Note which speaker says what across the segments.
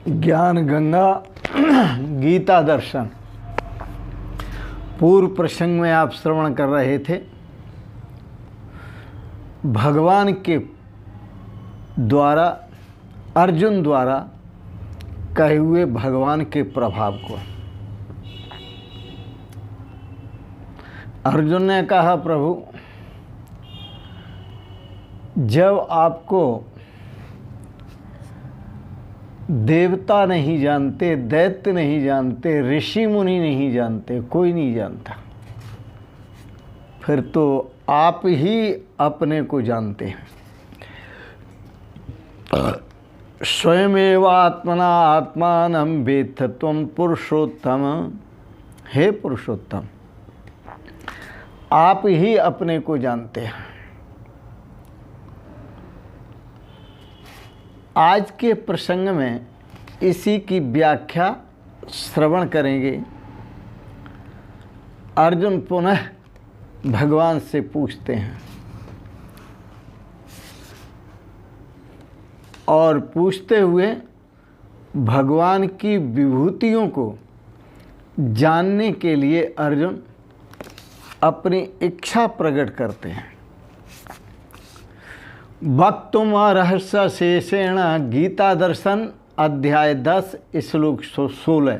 Speaker 1: ज्ञान गंगा गीता दर्शन। पूर्व प्रसंग में आप श्रवण कर रहे थे भगवान के द्वारा, अर्जुन द्वारा कहे हुए भगवान के प्रभाव को। अर्जुन ने कहा, प्रभु जब आपको देवता नहीं जानते, दैत्य नहीं जानते, ऋषि मुनि नहीं जानते, कोई नहीं जानता, फिर तो आप ही अपने को जानते हैं। स्वयमेव आत्मना आत्मानं वेत्थ त्वं पुरुषोत्तम। हे पुरुषोत्तम, आप ही अपने को जानते हैं। आज के प्रसंग में इसी की व्याख्या श्रवण करेंगे। अर्जुन पुनः भगवान से पूछते हैं और पूछते हुए भगवान की विभूतियों को जानने के लिए अर्जुन अपनी इच्छा प्रकट करते हैं। वक्तुम रहस्य शेषेण गीता दर्शन अध्याय 10 श्लोक 16।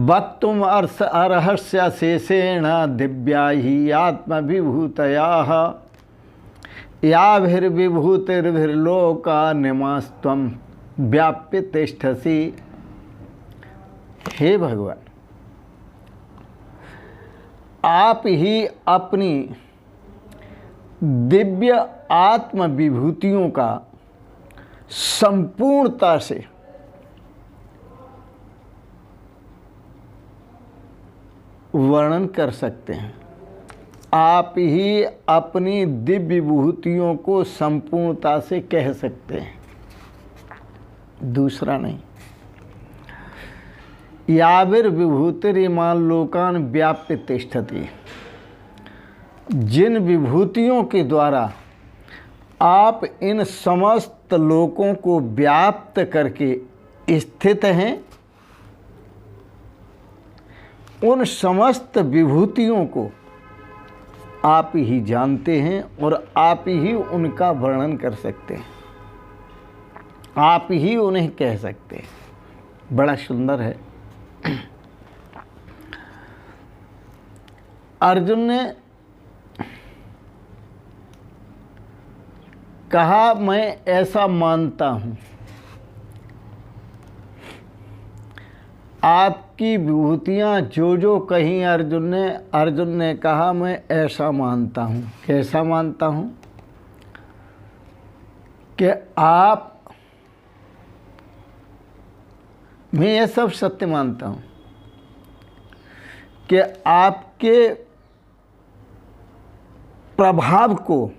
Speaker 1: वक्तुम रहस्य शेषेण दिव्या ही आत्मविभूतयाः याभिर्विभूतिर्भिर्लोका निमास्त्वं व्याप्य तिष्ठसि। हे भगवान, आप ही अपनी दिव्य आत्म विभूतियों का संपूर्णता से वर्णन कर सकते हैं। आप ही अपनी दिव्य विभूतियों को संपूर्णता से कह सकते हैं, दूसरा नहीं। याभिर्विभूतिरिमान् लोकान् व्याप्य तिष्ठति। जिन विभूतियों के द्वारा आप इन समस्त लोकों को व्याप्त करके स्थित हैं, उन समस्त विभूतियों को आप ही जानते हैं और आप ही उनका वर्णन कर सकते हैं, आप ही उन्हें कह सकते हैं। बड़ा सुंदर है। अर्जुन ने कहा, मैं ऐसा मानता हूँ, आपकी विभूतियाँ जो जो कहीं अर्जुन ने कहा, मैं ऐसा मानता हूँ। कैसा मानता हूँ? कि आप, मैं ये सब सत्य मानता हूँ कि आपके प्रभाव को,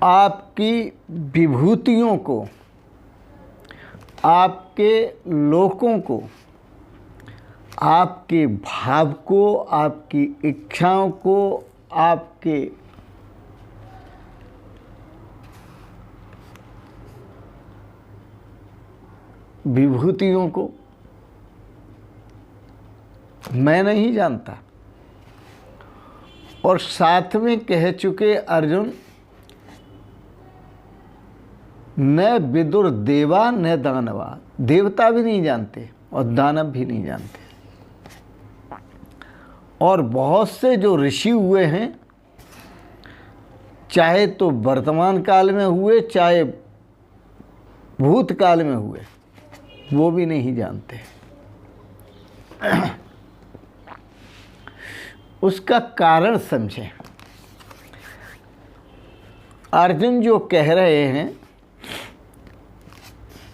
Speaker 1: आपकी विभूतियों को, आपके लोकों को, आपके भाव को, आपकी इच्छाओं को, आपके विभूतियों को मैं नहीं जानता। और साथ में कह चुके अर्जुन, न विदुर देवा न दानवा। देवता भी नहीं जानते और दानव भी नहीं जानते। और बहुत से जो ऋषि हुए हैं, चाहे तो वर्तमान काल में हुए चाहे भूतकाल में हुए, वो भी नहीं जानते। उसका कारण समझें। अर्जुन जो कह रहे हैं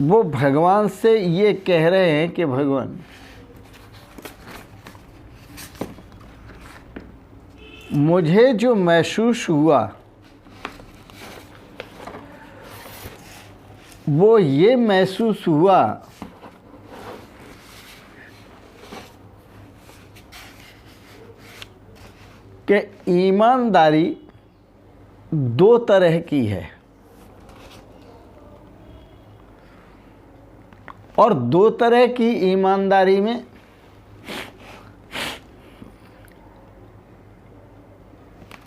Speaker 1: वो भगवान से ये कह रहे हैं कि भगवान, मुझे जो महसूस हुआ वो ये महसूस हुआ कि ईमानदारी दो तरह की है। और दो तरह की ईमानदारी में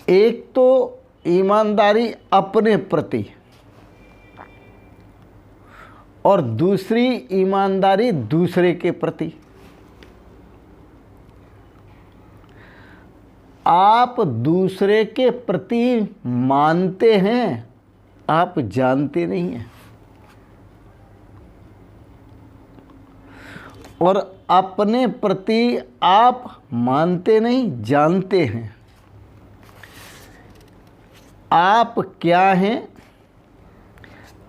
Speaker 1: एक तो ईमानदारी अपने प्रति और दूसरी ईमानदारी दूसरे के प्रति। आप दूसरे के प्रति मानते हैं, आप जानते नहीं हैं, और अपने प्रति आप मानते नहीं, जानते हैं। आप क्या हैं,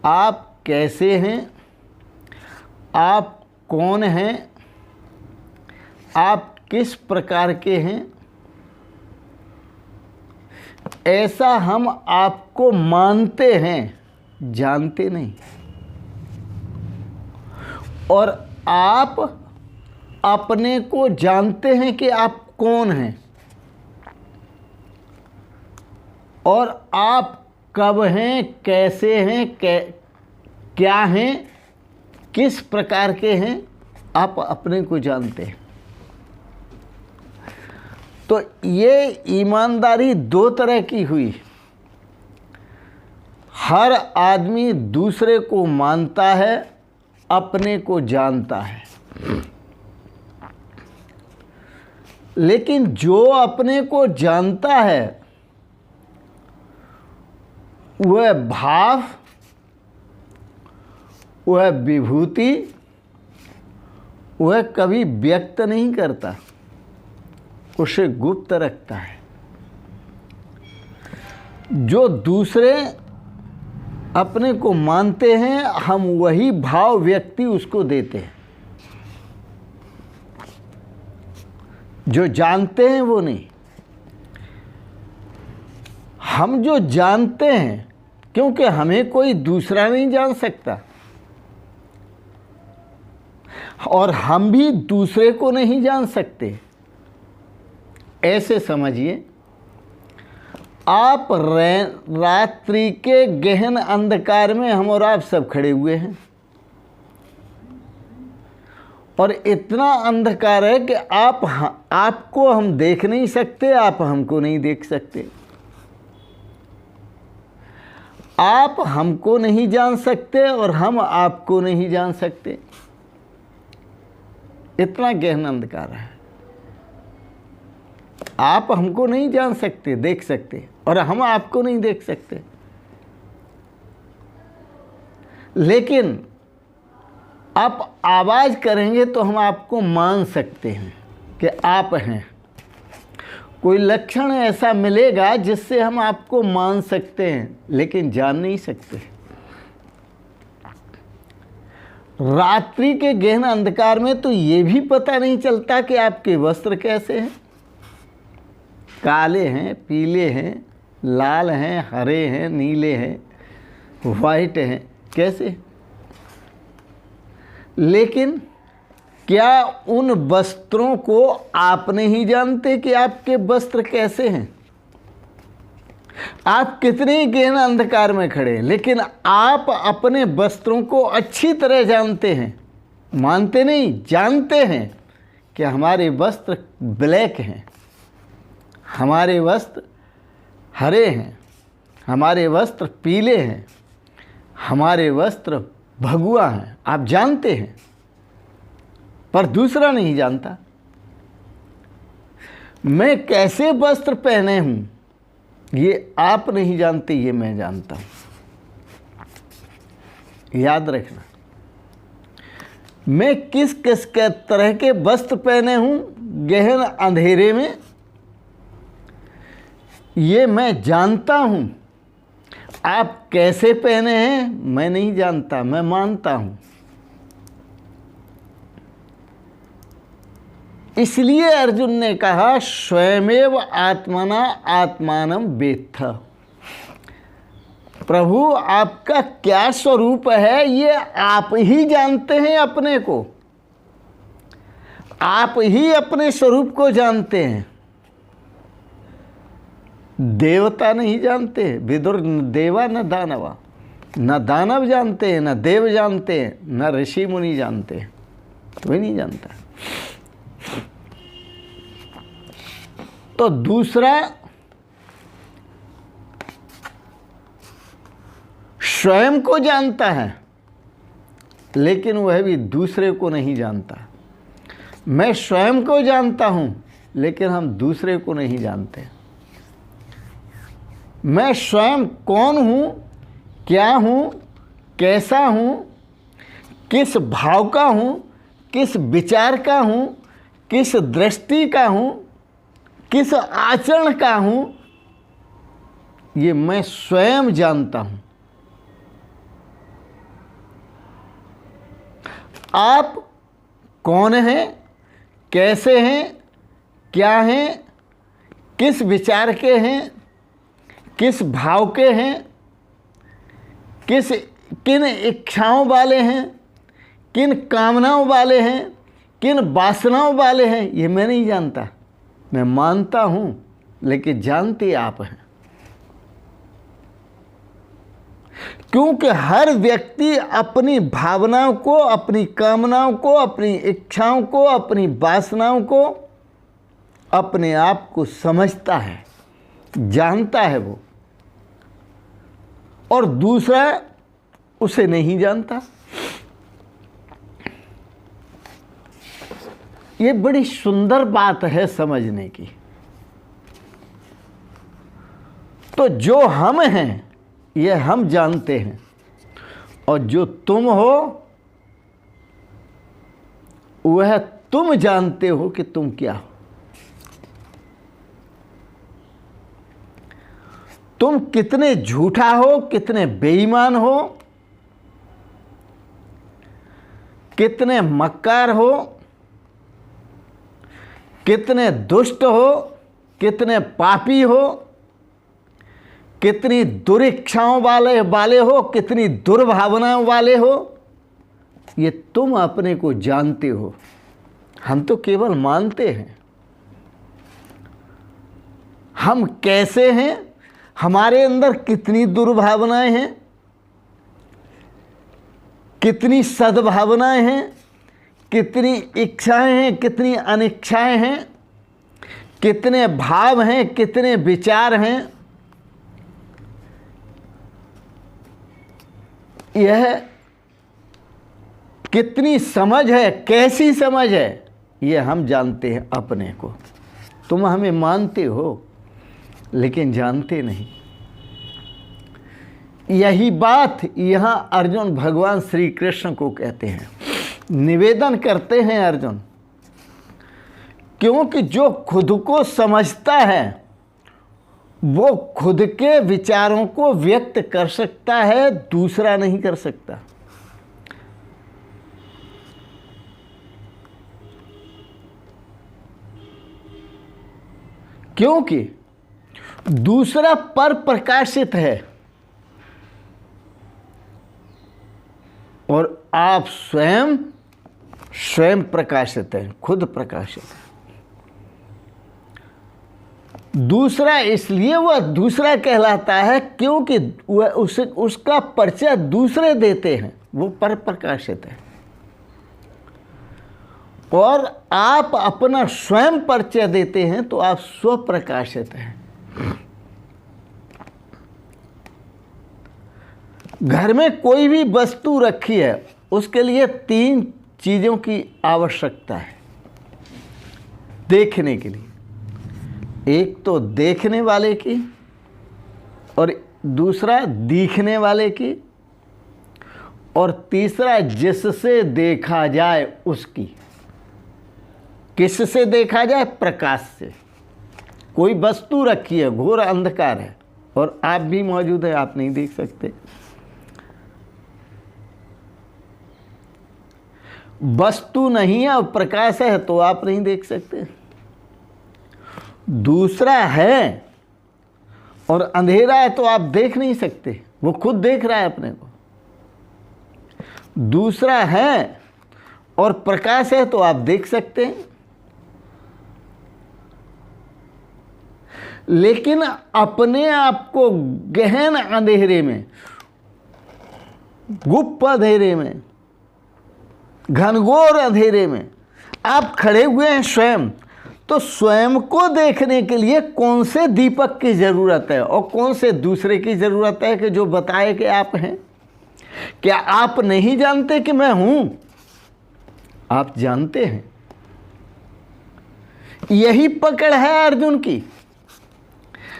Speaker 1: आप कैसे हैं, आप कौन हैं, आप किस प्रकार के हैं, ऐसा हम आपको मानते हैं, जानते नहीं। और आप अपने को जानते हैं कि आप कौन हैं और आप कब हैं, कैसे हैं, क्या हैं, किस प्रकार के हैं, आप अपने को जानते हैं। तो ये ईमानदारी दो तरह की हुई। हर आदमी दूसरे को मानता है, अपने को जानता है, लेकिन जो अपने को जानता है वह भाव, वह विभूति, वह कभी व्यक्त नहीं करता, उसे गुप्त रखता है। जो दूसरे अपने को मानते हैं, हम वही भाव व्यक्ति उसको देते हैं। जो जानते हैं वो नहीं। हम जो जानते हैं, क्योंकि हमें कोई दूसरा नहीं जान सकता और हम भी दूसरे को नहीं जान सकते। ऐसे समझिए, आप रात्रि के गहन अंधकार में हम और आप सब खड़े हुए हैं और इतना अंधकार है कि आपको हम देख नहीं सकते, आप हमको नहीं देख सकते। आप हमको नहीं जान सकते और हम आपको नहीं जान सकते। इतना गहन अंधकार है। आप हमको नहीं जान सकते, देख सकते, और हम आपको नहीं देख सकते। लेकिन आप आवाज़ करेंगे तो हम आपको मान सकते हैं कि आप हैं। कोई लक्षण ऐसा मिलेगा जिससे हम आपको मान सकते हैं, लेकिन जान नहीं सकते। रात्रि के गहन अंधकार में तो ये भी पता नहीं चलता कि आपके वस्त्र कैसे हैं, काले हैं, पीले हैं, लाल हैं, हरे हैं, नीले हैं, वाइट हैं, कैसे। लेकिन क्या उन वस्त्रों को आप नहीं जानते कि आपके वस्त्र कैसे हैं? आप कितने गहन अंधकार में खड़े हैं, लेकिन आप अपने वस्त्रों को अच्छी तरह जानते हैं। मानते नहीं, जानते हैं कि हमारे वस्त्र ब्लैक हैं, हमारे वस्त्र हरे हैं, हमारे वस्त्र पीले हैं, हमारे वस्त्र भगवा हैं। आप जानते हैं, पर दूसरा नहीं जानता। मैं कैसे वस्त्र पहने हूं ये आप नहीं जानते, ये मैं जानता हूं। याद रखना, मैं किस किस के तरह के वस्त्र पहने हूं गहन अंधेरे में, ये मैं जानता हूं। आप कैसे पहने हैं मैं नहीं जानता, मैं मानता हूं। इसलिए अर्जुन ने कहा स्वयमेव आत्मना आत्मानं वेत्थ। प्रभु आपका क्या स्वरूप है ये आप ही जानते हैं अपने को, आप ही अपने स्वरूप को जानते हैं। देवता नहीं जानते, विदुर देवा न दानवा। न दानव जानते हैं, न देव जानते हैं, न ऋषि मुनि जानते हैं, कोई नहीं जानता। तो दूसरा, स्वयं को जानता है लेकिन वह भी दूसरे को नहीं जानता। मैं स्वयं को जानता हूं लेकिन हम दूसरे को नहीं जानते। मैं स्वयं कौन हूं, क्या हूं, कैसा हूं, किस भाव का हूं, किस विचार का हूं, किस दृष्टि का हूं, किस आचरण का हूं, ये मैं स्वयं जानता हूं। आप कौन हैं, कैसे हैं, क्या हैं, किस विचार के हैं, किस भाव के हैं, किन इच्छाओं वाले हैं, किन कामनाओं वाले हैं, किन वासनाओं वाले हैं, ये मैं नहीं जानता। मैं मानता हूं लेकिन जानते आप हैं। क्योंकि हर व्यक्ति अपनी भावनाओं को, अपनी कामनाओं को, अपनी इच्छाओं को, अपनी वासनाओं को, अपने आप को समझता है, जानता है वो, और दूसरा उसे नहीं जानता। ये बड़ी सुंदर बात है समझने की। तो जो हम हैं ये हम जानते हैं, और जो तुम हो वह तुम जानते हो कि तुम क्या हो। तुम कितने झूठा हो, कितने बेईमान हो, कितने मक्कार हो, कितने दुष्ट हो, कितने पापी हो, कितनी दुरिच्छाओं वाले हो, कितनी दुर्भावनाओं वाले हो, ये तुम अपने को जानते हो। हम तो केवल मानते हैं। हम कैसे हैं, हमारे अंदर कितनी दुर्भावनाएं हैं, कितनी सद्भावनाएं हैं, कितनी इच्छाएं हैं, कितनी अनिच्छाएं हैं, कितने भाव हैं, कितने विचार हैं, यह कितनी समझ है, कैसी समझ है, यह हम जानते हैं अपने को। तुम हमें मानते हो लेकिन जानते नहीं। यही बात यहाँ अर्जुन भगवान श्री कृष्ण को कहते हैं, निवेदन करते हैं अर्जुन। क्योंकि जो खुद को समझता है वो खुद के विचारों को व्यक्त कर सकता है, दूसरा नहीं कर सकता। क्योंकि दूसरा पर प्रकाशित है और आप स्वयं प्रकाशित हैं, खुद प्रकाशित है। दूसरा इसलिए वह दूसरा कहलाता है क्योंकि वह उसका परिचय दूसरे देते हैं, वो पर प्रकाशित है। और आप अपना स्वयं परिचय देते हैं तो आप स्वप्रकाशित हैं। घर में कोई भी वस्तु रखी है, उसके लिए 3 चीज़ों की आवश्यकता है देखने के लिए। एक तो देखने वाले की, और दूसरा दिखने वाले की, और तीसरा जिससे देखा जाए उसकी। किससे देखा जाए? प्रकाश से। कोई वस्तु रखी है, घोर अंधकार है और आप भी मौजूद है, आप नहीं देख सकते। वस्तु नहीं है और प्रकाश है तो आप नहीं देख सकते। दूसरा है और अंधेरा है तो आप देख नहीं सकते, वो खुद देख रहा है अपने को। दूसरा है और प्रकाश है तो आप देख सकते हैं। लेकिन अपने आप को गहन अंधेरे में गुप्त अंधेरे में, घनघोर अंधेरे में आप खड़े हुए हैं स्वयं, तो स्वयं को देखने के लिए कौन से दीपक की ज़रूरत है और कौन से दूसरे की ज़रूरत है कि जो बताए कि आप हैं? क्या आप नहीं जानते कि मैं हूं? आप जानते हैं। यही पकड़ है अर्जुन की।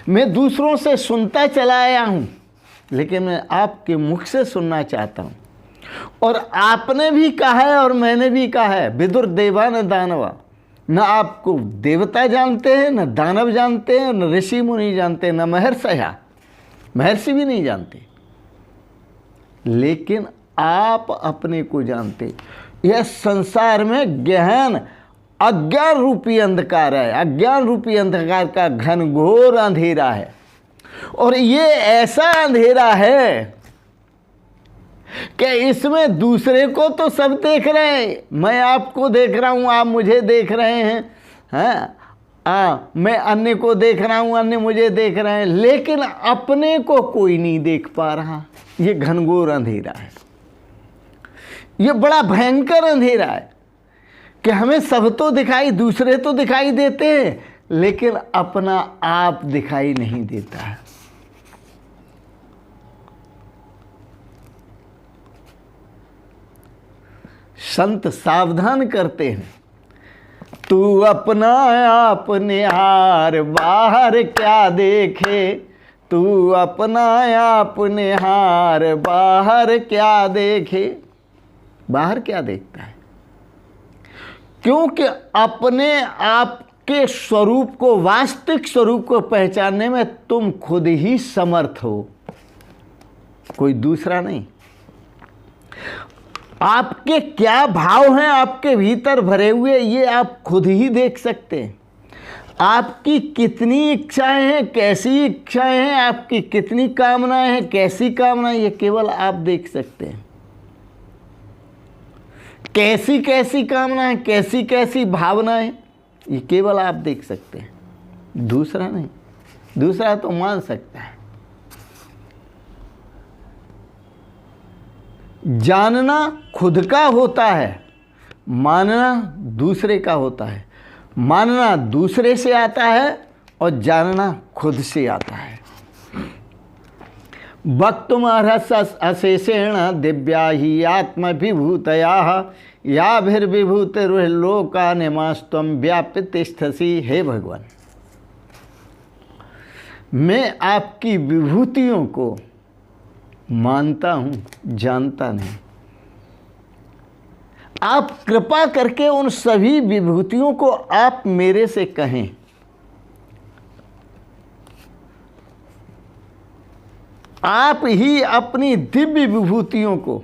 Speaker 1: मैं दूसरों से सुनता चला आया हूं, लेकिन मैं आपके मुख से सुनना चाहता हूं। और आपने भी कहा है और मैंने भी कहा है, विदुर देवा न दानवा, न आपको देवता जानते हैं, न दानव जानते हैं, न ऋषि मुनि जानते हैं, न महर्षि भी नहीं जानते, लेकिन आप अपने को जानते। यह संसार में गहन अज्ञान रूपी अंधकार है, अज्ञान रूपी अंधकार का घनघोर अंधेरा है। और ये ऐसा अंधेरा है कि इसमें दूसरे को तो सब देख रहे हैं, मैं आपको देख रहा हूँ, आप मुझे देख रहे हैं, मैं अन्य को देख रहा हूँ, अन्य मुझे देख रहे हैं, लेकिन अपने को कोई नहीं देख पा रहा। ये घनघोर अंधेरा है, ये बड़ा भयंकर अंधेरा है कि हमें सब तो दिखाई, दूसरे तो दिखाई देते हैं, लेकिन अपना आप दिखाई नहीं देता है। संत सावधान करते हैं, तू अपना आप निहार, बाहर क्या देखे, तू अपना आप निहार, बाहर क्या देखे। बाहर क्या देखता है? क्योंकि अपने आप के स्वरूप को, वास्तविक स्वरूप को पहचानने में तुम खुद ही समर्थ हो, कोई दूसरा नहीं। आपके क्या भाव हैं आपके भीतर भरे हुए, ये आप खुद ही देख सकते हैं। आपकी कितनी इच्छाएं हैं, कैसी इच्छाएं हैं, आपकी कितनी कामनाएं हैं, कैसी कामनाएं, ये केवल आप देख सकते हैं। कैसी कैसी कामनाएं, कैसी कैसी भावनाएं, ये केवल आप देख सकते हैं, दूसरा नहीं। दूसरा तो मान सकता है। जानना खुद का होता है, मानना दूसरे का होता है। मानना दूसरे से आता है और जानना खुद से आता है। वक्तुमर्हसि अशेषेण दिव्या ही आत्मविभूतया याभिर्विभूतिर्लोकानिमास्त्वं व्याप्य तिष्ठसि। हे भगवान, मैं आपकी विभूतियों को मानता हूँ, जानता नहीं। आप कृपा करके उन सभी विभूतियों को आप मेरे से कहें। आप ही अपनी दिव्य विभूतियों को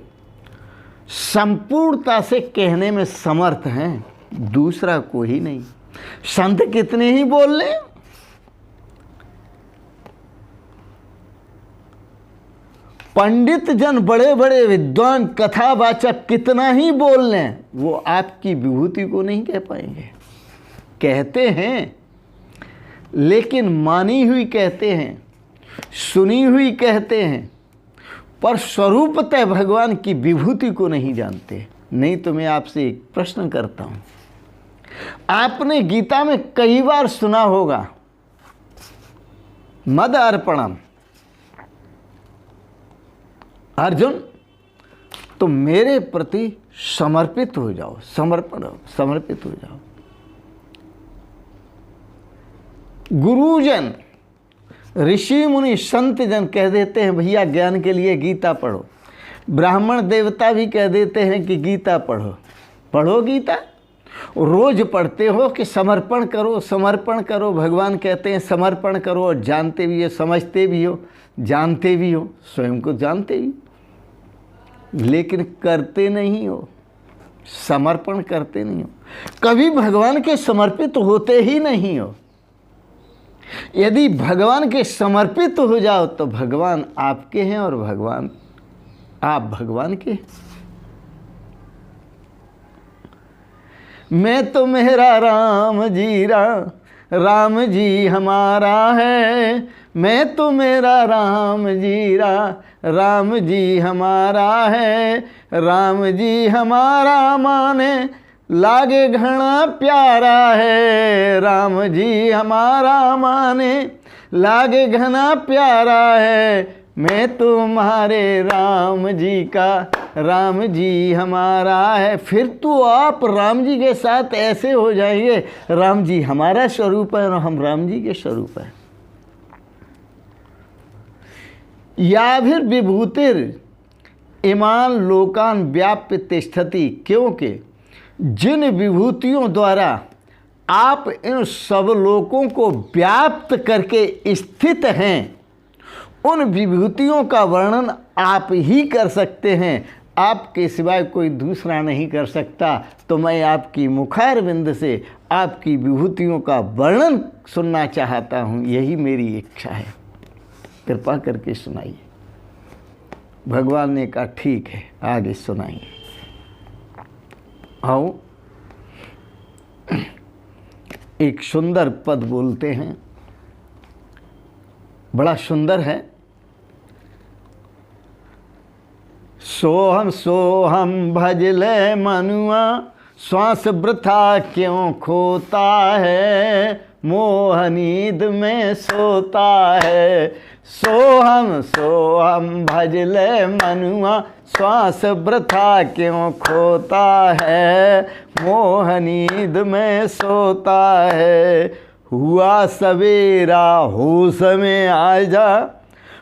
Speaker 1: संपूर्णता से कहने में समर्थ हैं, दूसरा कोई नहीं। संत कितने ही बोल लें, पंडित जन, बड़े बड़े विद्वान, कथावाचक कितना ही बोल लें, वो आपकी विभूति को नहीं कह पाएंगे। कहते हैं लेकिन मानी हुई कहते हैं, सुनी हुई कहते हैं, पर स्वरूपतः भगवान की विभूति को नहीं जानते। नहीं तो मैं आपसे एक प्रश्न करता हूं, आपने गीता में कई बार सुना होगा, मद अर्पणम, अर्जुन तुम मेरे प्रति समर्पित हो जाओ, समर्पित हो जाओ। गुरुजन, ऋषि मुनि, संत जन कह देते हैं भैया ज्ञान के लिए गीता पढ़ो। ब्राह्मण देवता भी कह देते हैं कि गीता पढ़ो। पढ़ो गीता, रोज पढ़ते हो कि समर्पण करो, समर्पण करो। भगवान कहते हैं समर्पण करो, और जानते भी हो, समझते भी हो, जानते भी हो, स्वयं को जानते भी, लेकिन करते नहीं हो, समर्पण करते नहीं हो, कभी भगवान के समर्पित होते ही नहीं हो। यदि भगवान के समर्पित हो जाओ तो भगवान आपके हैं और भगवान, आप भगवान के। मैं तो मेरा राम जी राम जी हमारा है, मैं तो मेरा राम जी राम जी हमारा है, राम जी हमारा माने लागे घना प्यारा है, राम जी हमारा माने लागे घना प्यारा है, मैं तुम्हारे राम जी का, राम जी हमारा है। फिर तो आप राम जी के साथ ऐसे हो जाएंगे, राम जी हमारा स्वरूप है और हम राम जी के स्वरूप हैं। याभिर विभूतिर इमान लोकान व्याप्य तिष्ठति, क्योंकि जिन विभूतियों द्वारा आप इन सब लोकों को व्याप्त करके स्थित हैं, उन विभूतियों का वर्णन आप ही कर सकते हैं, आपके सिवाय कोई दूसरा नहीं कर सकता। तो मैं आपकी मुखारविंद से आपकी विभूतियों का वर्णन सुनना चाहता हूँ, यही मेरी इच्छा है, कृपा करके सुनाइए। भगवान ने कहा ठीक है, आगे सुनाइए। आओ एक सुंदर पद बोलते हैं, बड़ा सुंदर है। सोहम सोहम भजले मनुआ, श्वास वृथा क्यों खोता है, मोह नींद में सोता है। सोहम सोहम भजले मनुआ, श्वास वृथा क्यों खोता है, मोह नींद में सोता है। हुआ सवेरा होश में आ जा,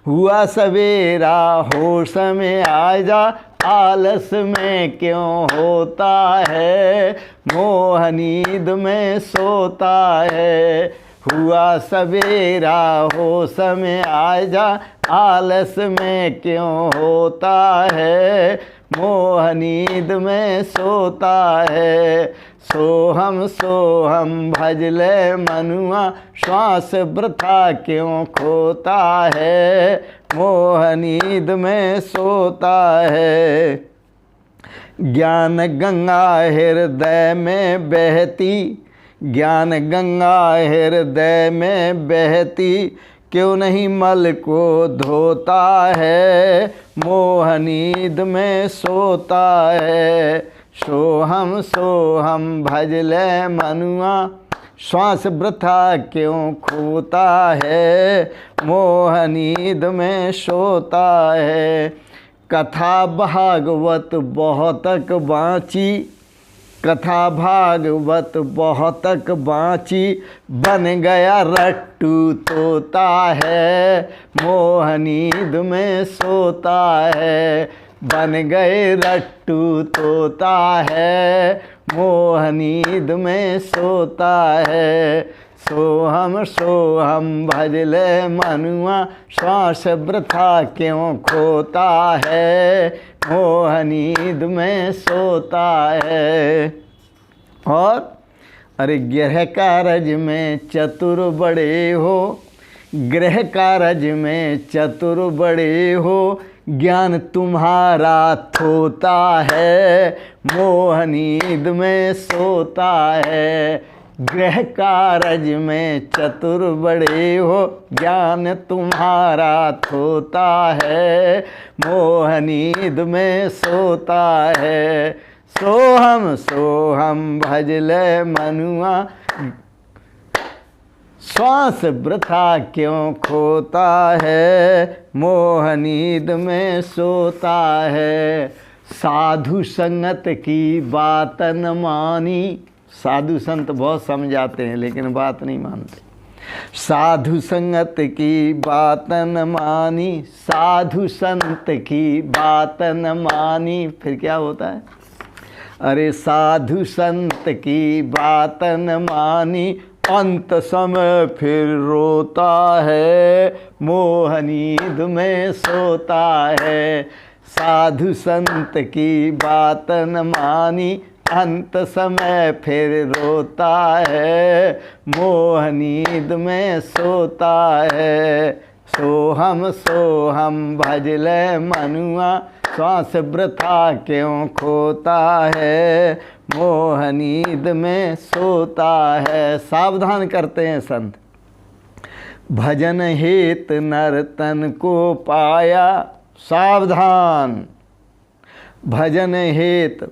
Speaker 1: हुआ सवेरा होश में आ जा, आलस में क्यों होता है, मोह नींद में सोता है। हुआ सवेरा होश में आ जा, आलस में क्यों होता है, मोह नींद में सोता है। सोहम सोहम भजले मनुआ, श्वास वृथा क्यों खोता है, मोह नींद में सोता है। ज्ञान गंगा हृदय में बहती, ज्ञान गंगा हृदय में बहती, क्यों नहीं मल को धोता है, मोह नींद में सोता है। सोहम सोहम भजले मनुआ, श्वास वृथा क्यों खोता है, मोह नींद में सोता है। कथा भागवत बहुतक बाँची, कथा भागवत बहुतक बाँची, बन गया रट्टू तोता है, मोह नींद में सोता है। बन गए रट्टू तोता है, मोह नींद में सोता है। सोहम सोहम भजले मनुआ, श्वास वृथा क्यों खोता है, मोह नींद में सोता है। और अरे गृह कारज में चतुर बड़े हो, गृह कारज में चतुर बड़े हो, ज्ञान तुम्हारा थोता है, मोह नींद में सोता है। गृह कारज में चतुर बड़े हो, ज्ञान तुम्हारा थोता है, मोह नींद में सोता है। सोहम सोहम भजले मनुआ, श्वास वृथा क्यों खोता है, मोह नींद में सोता है। साधु संगत की बात न मानी, साधु संत बहुत समझाते हैं लेकिन बात नहीं मानते। साधु संगत की बात न मानी, साधु संत की बात न मानी, फिर क्या होता है? अरे साधु संत की बात न मानी, अंत समय फिर रोता है, मोह नींद में सोता है। साधु संत की बात न मानी, अंत समय फिर रोता है, मोह नींद में सोता है। सोहम सोहम भजले मनुआ, श्वास वृथा क्यों खोता है, मोह नींद में सोता है। सावधान करते हैं संत। भजन हेत नर तन को पाया, सावधान। भजन हेत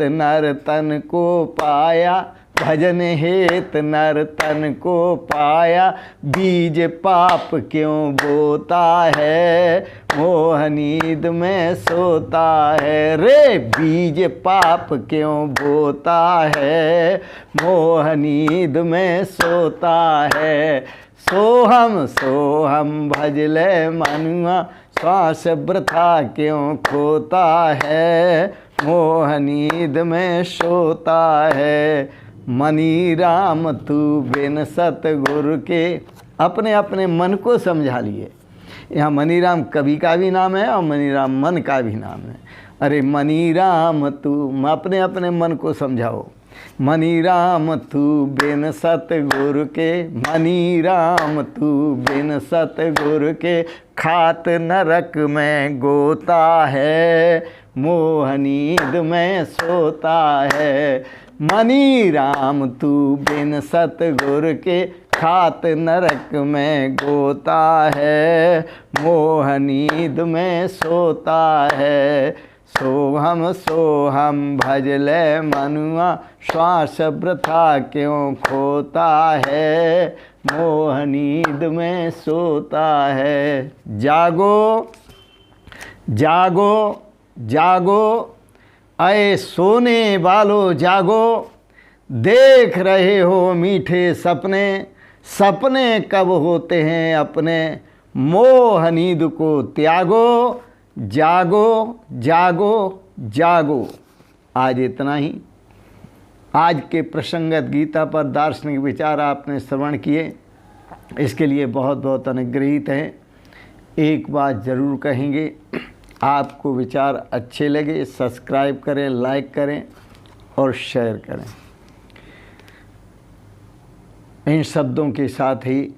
Speaker 1: नर तन को पाया, भजन हेत नर तन को पाया, बीज पाप क्यों बोता है, मोह नींद में सोता है। रे बीज पाप क्यों बोता है, मोह नींद में सोता है। सोहम भजले मनुआ, श्वास वृथा क्यों खोता है, मोह नींद में सोता है। मनी राम तू बिन सतगुरु के, अपने अपने मन को समझा लिए। यहाँ मनी राम कवि का भी नाम है और मनी राम मन का भी नाम है। अरे मनी राम तू, अपने अपने मन को समझाओ। मनी राम तू बिन सतगुरु के, मनी राम तू बिन सतगुरु के, खात नरक में गोता है, मोह नींद में सोता है। मनी राम तू बिन सतगुरु के, खात नरक में गोता है, मोह नींद में सोता है। सोहम भजले मनुआ, श्वास वृथा क्यों खोता है, मोह नींद में सोता है। जागो जागो जागो, अये सोने वालों जागो, देख रहे हो मीठे सपने, सपने कब होते हैं अपने, मोह नींद को त्यागो। जागो जागो जागो। आज इतना ही। आज के प्रसंगत गीता पर दार्शनिक विचार आपने श्रवण किए, इसके लिए बहुत बहुत अनुग्रहित हैं। एक बात ज़रूर कहेंगे, आपको विचार अच्छे लगे सब्सक्राइब करें, लाइक करें और शेयर करें। इन शब्दों के साथ ही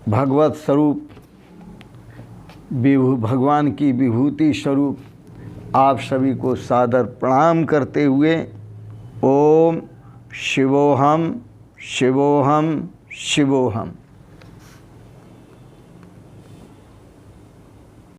Speaker 1: भगवत स्वरूप, भगवान की विभूति स्वरूप आप सभी को सादर प्रणाम करते हुए ओम शिवोहम शिवोहम शिवोहम।